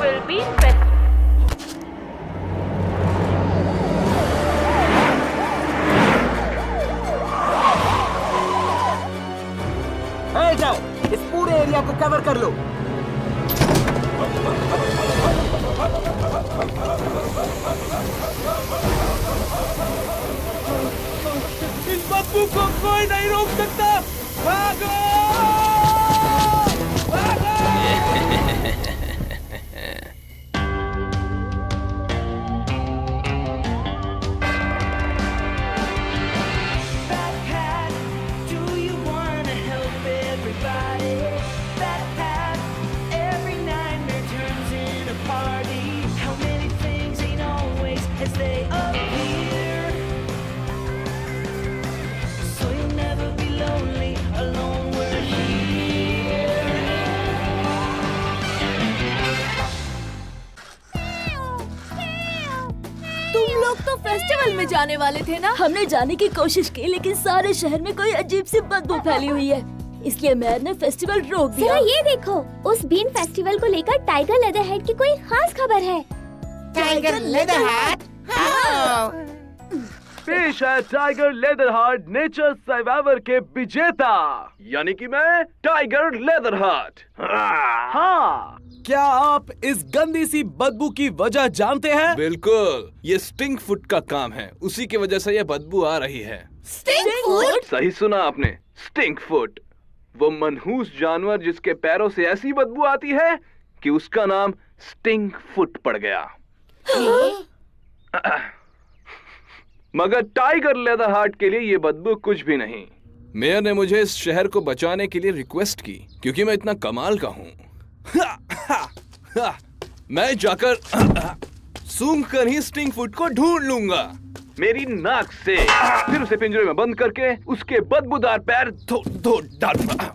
will be fest. जाओ, इस पूरे एरिया को कवर कर लो। इस बदबू को कोई नहीं रोक सकता। भागो! भागो! तो फेस्टिवल में जाने वाले थे ना? हमने जाने की कोशिश की लेकिन सारे शहर में कोई अजीब सी बदबू फैली हुई है, इसलिए मेयर ने फेस्टिवल रोक दिया। ये देखो, उस बीन फेस्टिवल को लेकर टाइगर लेदरहेड की कोई खास खबर है। टाइगर लेदरहेड? हाँ। पेश है टाइगर लेदरहार्ट नेचर सर्वाइवर के विजेता, यानी कि मैं टाइगर लेदरहार्ट। हाँ, क्या आप इस गंदी सी बदबू की वजह जानते हैं? बिल्कुल, ये स्टिंक फुट का काम है, उसी की वजह से ये बदबू आ रही है। Stink foot? सही सुना आपने, स्टिंक फुट, वो मनहूस जानवर जिसके पैरों से ऐसी बदबू आती है कि उसका नाम स्टिंक फुट पड़ गया। मगर टाइगर लेदरहार्ट के लिए ये बदबू कुछ भी नहीं। मेयर ने मुझे इस शहर को बचाने के लिए रिक्वेस्ट की, क्योंकि मैं इतना कमाल का हूँ। मैं जाकर सूंघ कर ही स्टिंक फुट को ढूंढ लूंगा, मेरी नाक से, फिर उसे पिंजरे में बंद करके उसके बदबूदार पैर धो डालूंगा।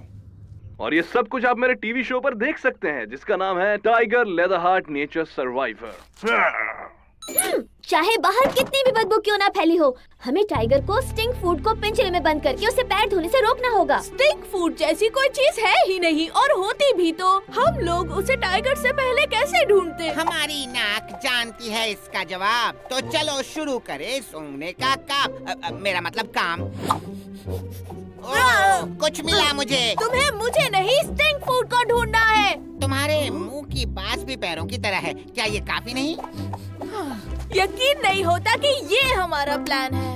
और ये सब कुछ आप मेरे टीवी शो पर देख सकते हैं, जिसका नाम है टाइगर लेदरहार्ट नेचर सर्वाइवर। चाहे बाहर कितनी भी बदबू क्यों ना फैली हो, हमें टाइगर को स्टिंक फूड को पिंजरे में बंद करके उसे पैर धोने से रोकना होगा। स्टिंक फूड जैसी कोई चीज है ही नहीं, और होती भी तो हम लोग उसे टाइगर से पहले कैसे ढूंढते? हमारी नाक जानती है इसका जवाब, तो चलो शुरू करें सूंघने का काम, मेरा मतलब काम। कुछ मिला मुझे। तुम्हें मुझे नहीं, स्टिंक फूड को ढूंढना है। तुम्हारे मुंह की बात भी पैरों की तरह है, क्या ये काफी नहीं? यकीन नहीं होता कि ये हमारा प्लान है।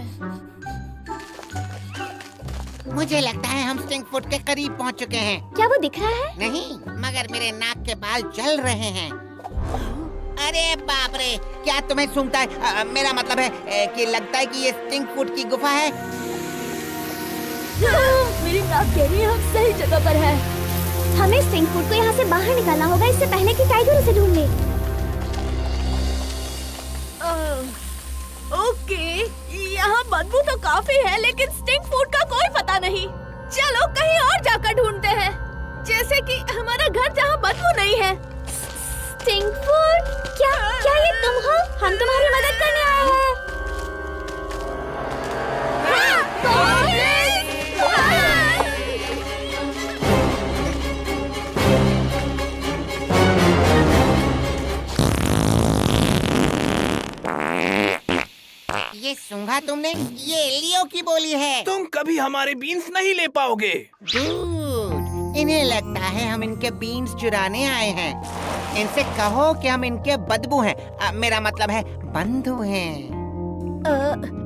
मुझे लगता है हम स्टिंक फुट के करीब पहुंच चुके हैं। क्या वो दिख रहा है? नहीं, मगर मेरे नाक के बाल जल रहे हैं। अरे बाप रे, क्या तुम्हें सूंघता है? मेरा मतलब है कि लगता है कि ये स्टिंक फुट की गुफा है। मेरी नाक कह रही है हम सही जगह पर है। हमें स्टिंक फुट को यहाँ से बाहर निकालना होगा, इससे पहले कि टाइगर उसे ढूंढ ले। ओके, यहाँ बदबू तो काफी है लेकिन स्टिंक फूड का कोई पता नहीं। चलो कहीं और जाकर ढूंढते हैं, जैसे कि हमारा घर जहाँ बदबू नहीं है। स्टिंक फूड, क्या ये तुम हो? हम तुम्हारी मदद करने आए हैं। ये सूंघा तुमने? ये लियो की बोली है। तुम कभी हमारे बीन्स नहीं ले पाओगे। डूड, इन्हें लगता है हम इनके बीन्स चुराने आए हैं। इनसे कहो कि हम इनके बदबू हैं, मेरा मतलब है बंधु हैं।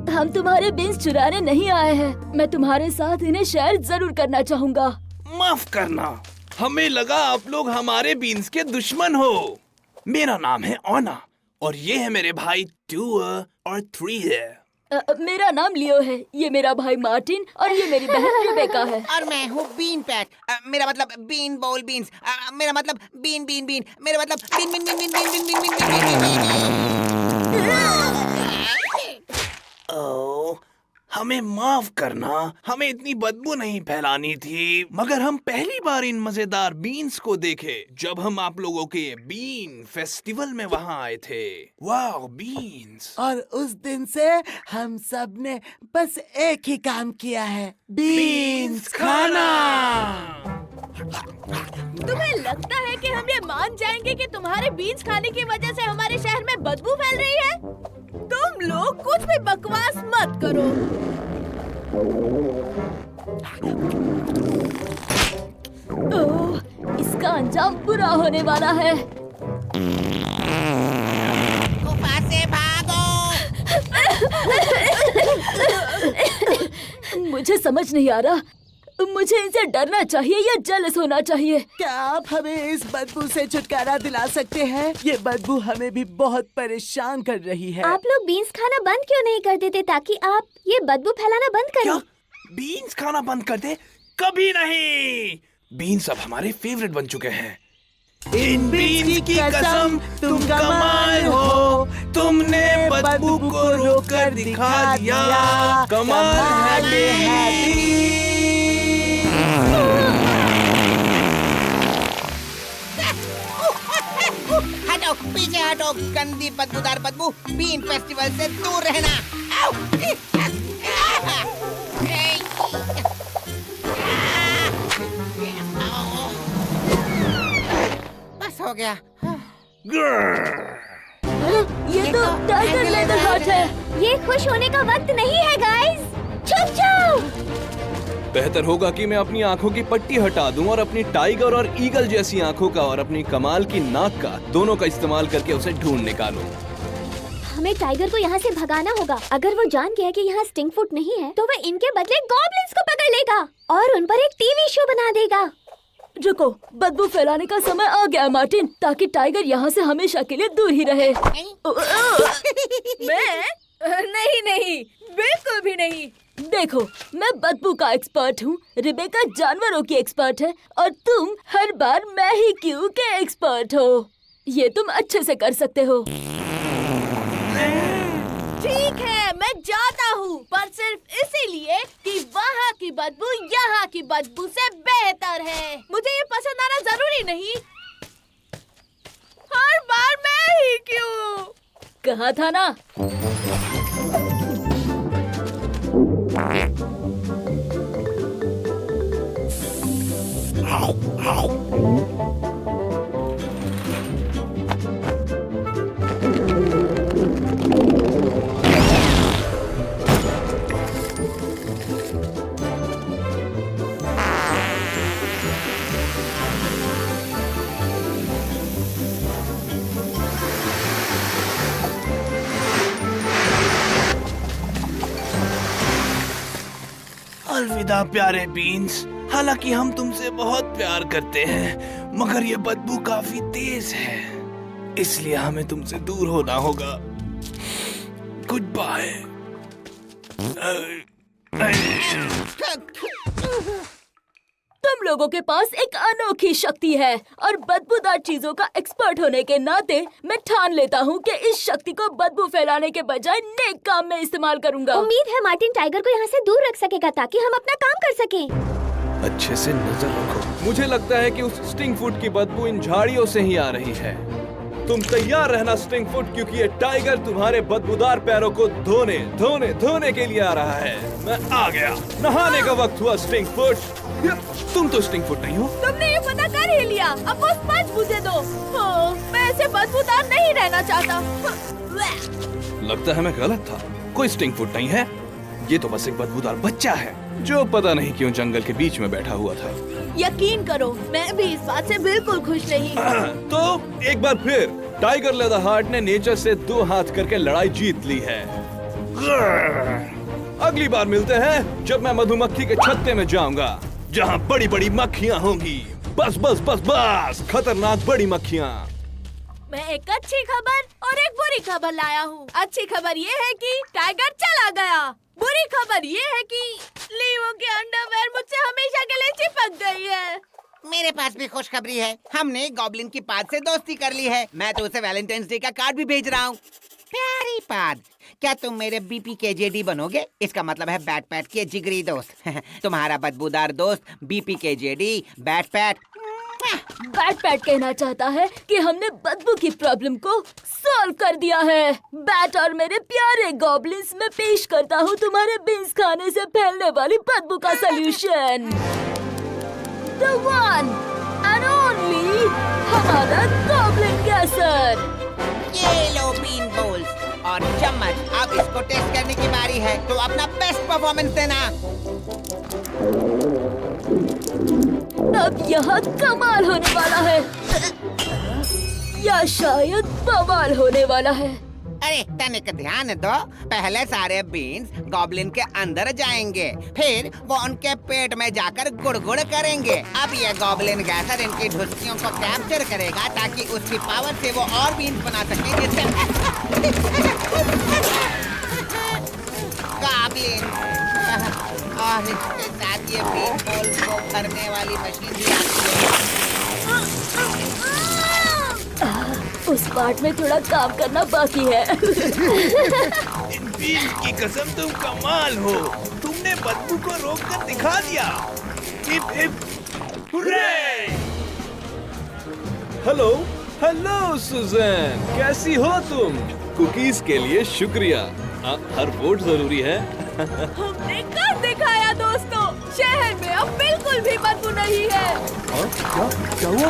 हम तुम्हारे बीन्स चुराने नहीं आए हैं, मैं तुम्हारे साथ इन्हें शेयर जरूर करना चाहूँगा। माफ करना, हमें लगा आप लोग हमारे बीन्स के दुश्मन हो। मेरा नाम है ओना और ये है मेरे भाई 2 और 3 है। मेरा नाम लियो है, ये मेरा भाई मार्टिन और ये मेरी बहन रिबेका है। और मैं हूँ बीन पैट, मेरा मतलब बीन बोल बीन्स, मेरा मतलब बीन बीन बीन, मेरा मतलब bean bean bean bean bean bean bean bean bean bean bean. Oh, हमें माफ करना, हमें इतनी बदबू नहीं फैलानी थी, मगर हम पहली बार इन मजेदार बीन्स को देखे जब हम आप लोगों के बीन फेस्टिवल में वहाँ आए थे। वाह बीन्स! और उस दिन से हम सब ने बस एक ही काम किया है, बीन्स खाना। तुम्हें लगता है कि हम ये मान जाएंगे कि तुम्हारे बीन्स खाने की वजह से हमारे शहर में बदबू फैल रही है? तुम लोग कुछ भी बकवास मत करो। ओह, इसका अंजाम बुरा होने वाला है। गुफा से भागो। मुझे समझ नहीं आ रहा, मुझे इनसे डरना चाहिए या जेलस होना चाहिए? क्या आप हमें इस बदबू से छुटकारा दिला सकते हैं? ये बदबू हमें भी बहुत परेशान कर रही है। आप लोग बीन्स खाना बंद क्यों नहीं कर देते ताकि आप ये बदबू फैलाना बंद करें? क्या बीन्स खाना बंद कर दे? कभी नहीं। बीन्स अब हमारे फेवरेट बन चुके हैं। इन बीन्स की कसम, तुम कमाल हो। तुमने बदबू को रोककर दिखा दिया। कमाल है। हटो, पीछे हटो, गंदी बदबूदार बदबू। बीन फेस्टिवल से दूर रहना। आओ। बस हो गया। ये तो टाइगर लेदर हार्ट है। ये खुश होने का वक्त नहीं है गाइस। छुप जाओ। बेहतर होगा कि मैं अपनी आंखों की पट्टी हटा दूं और अपनी टाइगर और ईगल जैसी आंखों का और अपनी कमाल की नाक का दोनों का इस्तेमाल करके उसे ढूंढ निकालूं। हमें टाइगर को यहाँ से भगाना होगा। अगर वो जान गया कि यहाँ स्टिंग फुट नहीं है, तो वह इनके बदले गॉब्लिन्स को पकड़ लेगा और उन पर एक टीवी शो बना देगा। रुको, बदबू फैलाने का समय आ गया मार्टिन, ताकि टाइगर यहाँ से हमेशा के लिए दूर ही रहे। मैं? नहीं, बिल्कुल भी नहीं। देखो, मैं बदबू का एक्सपर्ट हूँ, रिबेका जानवरों की एक्सपर्ट है और तुम हर बार मैं ही क्यों के एक्सपर्ट हो। ये तुम अच्छे से कर सकते हो। ठीक है, मैं जाता हूँ, पर सिर्फ इसीलिए कि वहाँ की बदबू यहाँ की बदबू से बेहतर है। मुझे ये पसंद आना जरूरी नहीं। हर बार मैं ही क्यों? कहा था ना। अलविदा प्यारे बीन्स। हालांकि हम तुमसे बहुत प्यार करते हैं, मगर ये बदबू काफी तेज है, इसलिए हमें तुमसे दूर होना होगा। Good bye. तुम लोगों के पास एक अनोखी शक्ति है और बदबूदार चीजों का एक्सपर्ट होने के नाते मैं ठान लेता हूँ कि इस शक्ति को बदबू फैलाने के बजाय नेक काम में इस्तेमाल करूँगा। उम्मीद है मार्टिन टाइगर को यहाँ से दूर रख सकेगा ताकि हम अपना काम कर सकें। अच्छे से नजर रखो। मुझे लगता है कि उस स्टिंग फुट की बदबू इन झाड़ियों से ही आ रही है। तुम तैयार रहना स्टिंग फुट, क्योंकि ये टाइगर तुम्हारे बदबूदार पैरों को धोने के लिए आ रहा है। मैं आ गया। नहाने का वक्त हुआ स्टिंग फुट। तुम तो स्टिंग फुट नहीं हो। तुमने ये पता कर ही लिया, अब वो स्पंज मुझे दो। मैं ऐसे बदबूदार नहीं रहना चाहता। लगता है मैं गलत था। कोई स्टिंग फुट नहीं है, ये तो बस एक बदबूदार बच्चा है जो पता नहीं क्यों जंगल के बीच में बैठा हुआ था। यकीन करो, मैं भी इस बात से बिल्कुल खुश नहीं। तो एक बार फिर टाइगर लेदर हार्ट ने नेचर से 2 हाथ करके लड़ाई जीत ली है। अगली बार मिलते हैं जब मैं मधुमक्खी के छत्ते में जाऊंगा, जहाँ बड़ी बड़ी मक्खियाँ होंगी। बस बस बस बस, खतरनाक बड़ी मक्खियाँ। मैं एक अच्छी खबर और एक बुरी खबर लाया हूँ। अच्छी खबर ये है कि टाइगर चला गया। बुरी खबर ये है कि लीवो की अंडरवेयर मुझसे हमेशा के लिए चिपक गई है। मेरे पास भी खुशखबरी है, हमने गॉब्लिन की पाद से दोस्ती कर ली है। मैं तो उसे वैलेंटाइंस डे का कार्ड भी भेज रहा हूँ। प्यारी पाद, क्या तुम मेरे BPKJD बनोगे? इसका मतलब है बैट पैट के जिगरी दोस्त। तुम्हारा बदबूदार दोस्त BPKJD bat PAT. Bat PAT कहना चाहता है कि हमने बदबू की प्रॉब्लम को सॉल्व कर दिया है। बैट और मेरे प्यारे गॉब्लिन्स, में पेश करता हूँ तुम्हारे बीन्स खाने से फैलने वाली बदबू का solution. The one and only ली हमारा गॉब्लिन गैसर। ये लो बीन बोल्स और चम्मच। अब इसको टेस्ट करने की बारी है, तो अपना बेस्ट परफॉर्मेंस देना। अब यहाँ कमाल होने वाला है या शायद बवाल होने वाला है। अरे तनिक ध्यान दो, पहले सारे बीन्स गॉब्लिन के अंदर जाएंगे, फिर वो उनके पेट में जाकर गुड़गुड़ करेंगे। अब ये गॉब्लिन गैसर इनकी ढुसकियों को कैप्चर करेगा ताकि उसकी पावर से वो और बीन्स बना सके, जिससे गॉब्लिन। और इसके साथ ये बीन बॉल को भरने वाली मशीन भी आती है। उस पार्ट में थोड़ा काम करना बाकी है। इन बीन्स की कसम तुम कमाल हो, तुमने बदबू को रोक कर दिखा दिया। Hip hip hurray! Hello hello Susan, कैसी हो तुम? कुकीज के लिए शुक्रिया। हर वोट जरूरी है। हमने कर दिखाया दोस्तों, शहर में अब बिल्कुल भी बदबू नहीं है। क्या हुआ?